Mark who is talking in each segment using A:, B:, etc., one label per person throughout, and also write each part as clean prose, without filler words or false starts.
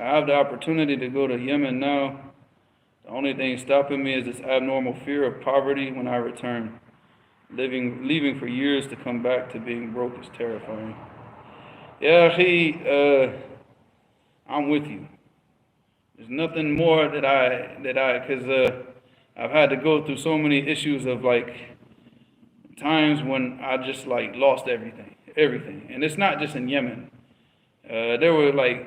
A: I have the opportunity to go to Yemen now. The only thing stopping me is this abnormal fear of poverty when I return. Leaving for years to come back to being broke is terrifying. Yeah, I'm with you. There's nothing more because I've had to go through so many issues of like times when I just like lost everything. And it's not just in Yemen. There were like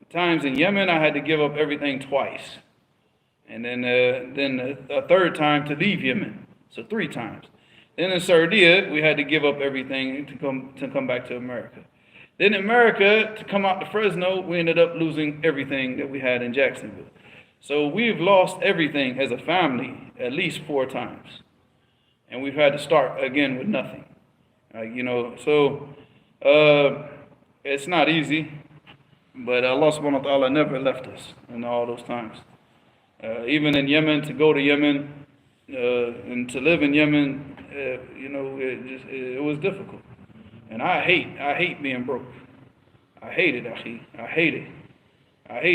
A: times in Yemen I had to give up everything twice. And then a third time to leave Yemen. So 3 times. Then in Sardinia, we had to give up everything to come back to America. Then in America, to come out to Fresno, we ended up losing everything that we had in Jacksonville. So we've lost everything as a family at least 4 times. And we've had to start again with nothing. It's not easy, but Allah subhanahu wa ta'ala never left us in all those times. Even in Yemen, to go to Yemen and to live in Yemen, it was difficult. And I hate being broke. I hate it, akhi. I hate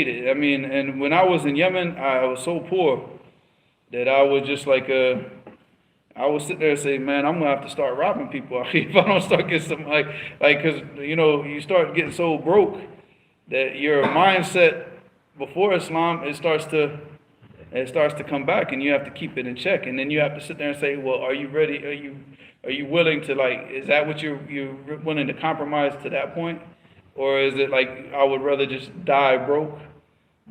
A: it. I mean, and when I was in Yemen, I was so poor that I was just like, I would sit there and say, man, I'm gonna have to start robbing people, akhi, if I don't start getting some because you start getting so broke that your mindset before Islam it starts to come back, and you have to keep it in check, and then you have to sit there and say, well, are you ready? Are you willing to is that what you're willing to compromise to that point? Or is it like, I would rather just die broke,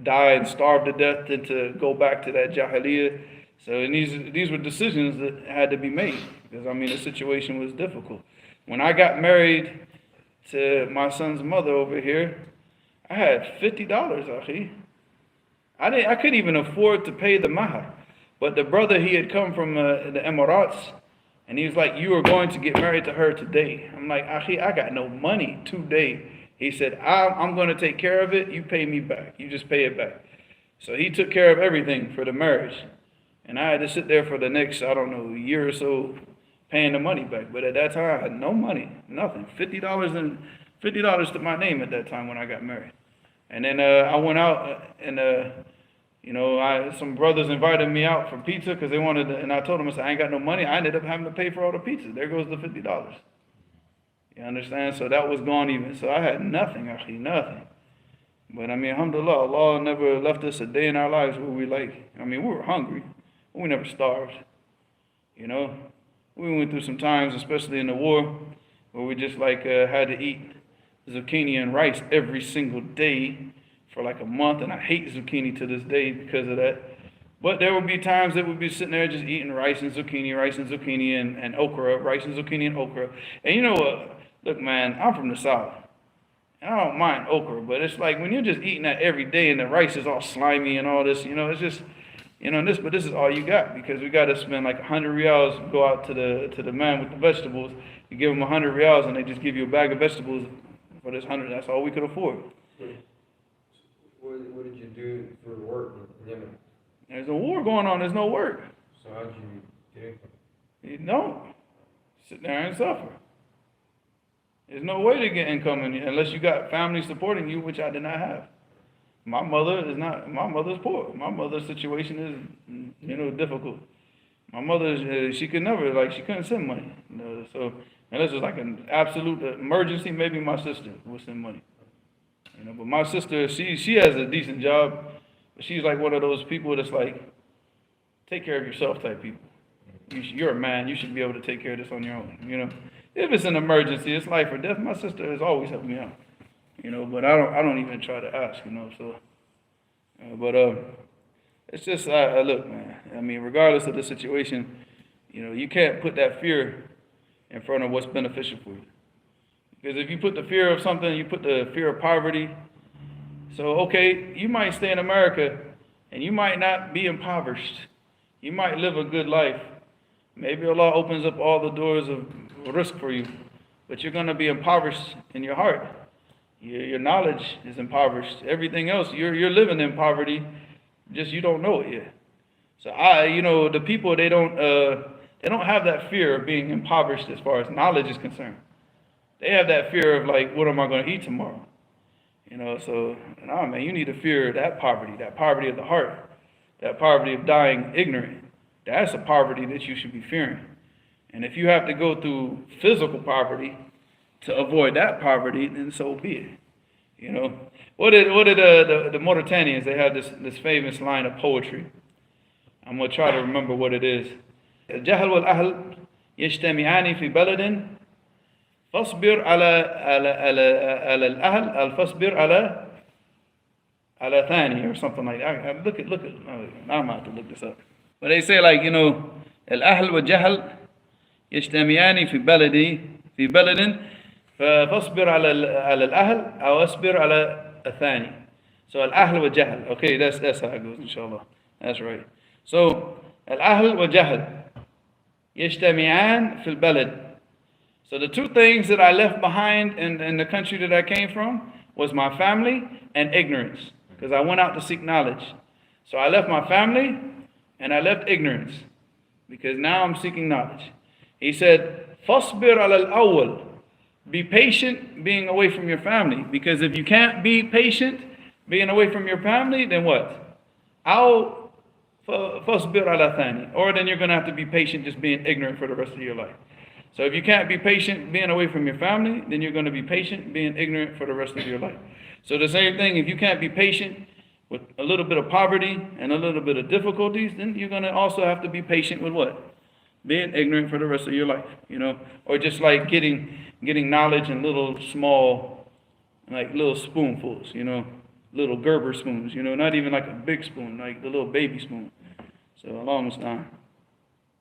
A: die and starve to death than to go back to that jahiliyyah? So and these were decisions that had to be made, because I mean the situation was difficult. When I got married to my son's mother over here, I had $50, akhi. I couldn't even afford to pay the mahar. But the brother, he had come from the Emirates, and he was like, you are going to get married to her today. I'm like, akhi, I got no money today. He said, I'm going to take care of it. You pay me back. You just pay it back. So he took care of everything for the marriage. And I had to sit there for the next, I don't know, year or so paying the money back. But at that time, I had no money, nothing. $50 to my name at that time when I got married. And then I went out and some brothers invited me out for pizza because they wanted to, and I told them, I said, I ain't got no money. I ended up having to pay for all the pizza. There goes the $50. You understand? So that was gone even. So I had nothing, actually, nothing. But I mean, alhamdulillah, Allah never left us a day in our lives where we we were hungry, but we never starved. We went through some times, especially in the war, where we just had to eat zucchini and rice every single day for like a month, and I hate zucchini to this day because of that. But there would be times that we'd be sitting there just eating rice and zucchini, and okra, rice and zucchini and okra. And you know what? Look, man, I'm from the South, and I don't mind okra, but it's like when you're just eating that every day and the rice is all slimy and all this, it's just, but this is all you got, because we got to spend like 100 riyals, go out to the man with the vegetables, you give them 100 riyals and they just give you a bag of vegetables for this 100, that's all we could afford.
B: What did you do for work in Yemen?
A: There's a war going on, there's no work.
B: So how did you get income?
A: You don't. Sit there and suffer. There's no way to get income unless you got family supporting you, which I did not have. My mother's poor. My mother's situation is, difficult. My mother, she could never, she couldn't send money. So unless it's like an absolute emergency, maybe my sister would send money. But my sister, she has a decent job, but she's like one of those people that's like, take care of yourself type people. You're a man, you should be able to take care of this on your own, If it's an emergency, it's life or death, my sister has always helped me out, but I don't even try to ask, it's just, look, man, regardless of the situation, you can't put that fear in front of what's beneficial for you. Because if you put the fear of something, you put the fear of poverty. So, okay, you might stay in America and you might not be impoverished. You might live a good life. Maybe Allah opens up all the doors of risk for you, but you're going to be impoverished in your heart. Your knowledge is impoverished. Everything else, you're living in poverty, just you don't know it yet. So the people, they don't have that fear of being impoverished as far as knowledge is concerned. They have that fear of what am I going to eat tomorrow? So, nah, man, you need to fear that poverty of the heart, that poverty of dying ignorant. That's a poverty that you should be fearing. And if you have to go through physical poverty to avoid that poverty, then so be it. What did the Mauritanians, they had this famous line of poetry. I'm going to try to remember what it is. الجهل والأهل يجتمعان في بلد فاصبر على الأهل فاصبر على ثاني or something like that. Look at. I'm about to look this up. But they say like, الأهل والجهل يجتمعان في بلد فاصبر على الأهل أو أصبر على الثاني. So الأهل والجهل. Okay, that's how it goes, inshallah. That's right. So الأهل والجهل يجتمعان في البلد. So the two things that I left behind in the country that I came from was my family and ignorance, because I went out to seek knowledge. So I left my family and I left ignorance, because now I'm seeking knowledge. He said, فَاصْبِرْ عَلَى الْأَوَّلِ. Be patient being away from your family, because if you can't be patient being away from your family, then what? أَوْ فَاصْبِرْ عَلَى ثَانِي. Or then you're going to have to be patient just being ignorant for the rest of your life. So if you can't be patient being away from your family, then you're going to be patient being ignorant for the rest of your life. So the same thing, if you can't be patient with a little bit of poverty and a little bit of difficulties, then you're going to also have to be patient with what? Being ignorant for the rest of your life, Or just like getting knowledge in little small, like little spoonfuls, little Gerber spoons, not even like a big spoon, like the little baby spoon. So Allah Musta'an.